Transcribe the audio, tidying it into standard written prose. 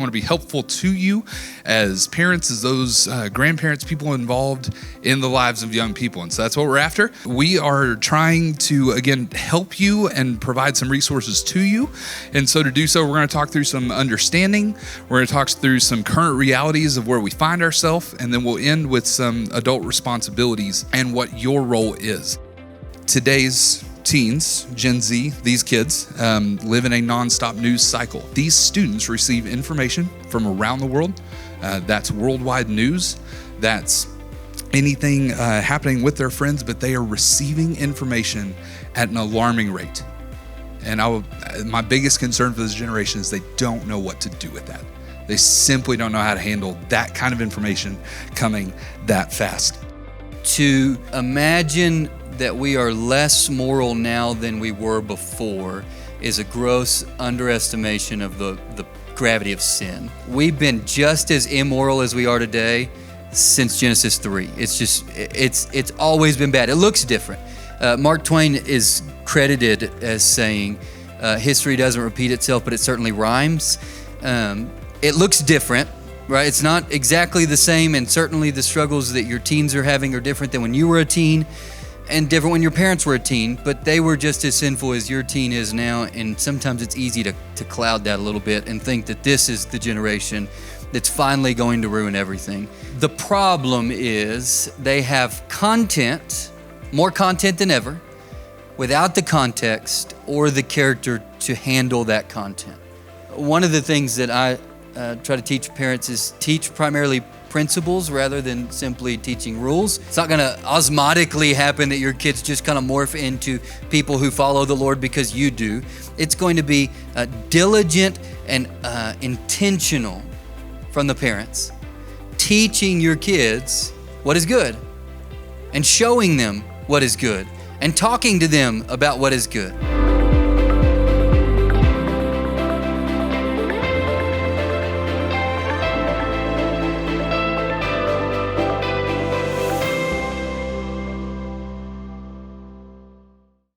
want to be helpful to you as parents, as those grandparents, people involved in the lives of young people. And so that's what we're after. We are trying to, again, help you and provide some resources to you. And so to do so, we're going to talk through some understanding. We're going to talk through some current realities of where we find ourselves. And then we'll end with some adult responsibilities and what your role is. Today's teens, Gen Z, these kids live in a nonstop news cycle. These students receive information from around the world. That's worldwide news. That's anything happening with their friends, but they are receiving information at an alarming rate. And my biggest concern for this generation is they don't know what to do with that. They simply don't know how to handle that kind of information coming that fast. To imagine that we are less moral now than we were before is a gross underestimation of the gravity of sin. We've been just as immoral as we are today since Genesis 3. It's always been bad. It looks different. Mark Twain is credited as saying, history doesn't repeat itself, but it certainly rhymes. It looks different, right? It's not exactly the same, and certainly the struggles that your teens are having are different than when you were a teen, and different when your parents were a teen, but they were just as sinful as your teen is now, and sometimes it's easy to cloud that a little bit and think that this is the generation that's finally going to ruin everything. The problem is they have content, more content than ever, without the context or the character to handle that content. One of the things that I try to teach parents is teach primarily principles rather than simply teaching rules. It's not going to osmotically happen that your kids just kind of morph into people who follow the Lord because you do. It's going to be diligent and intentional from the parents, teaching your kids what is good and showing them what is good and talking to them about what is good.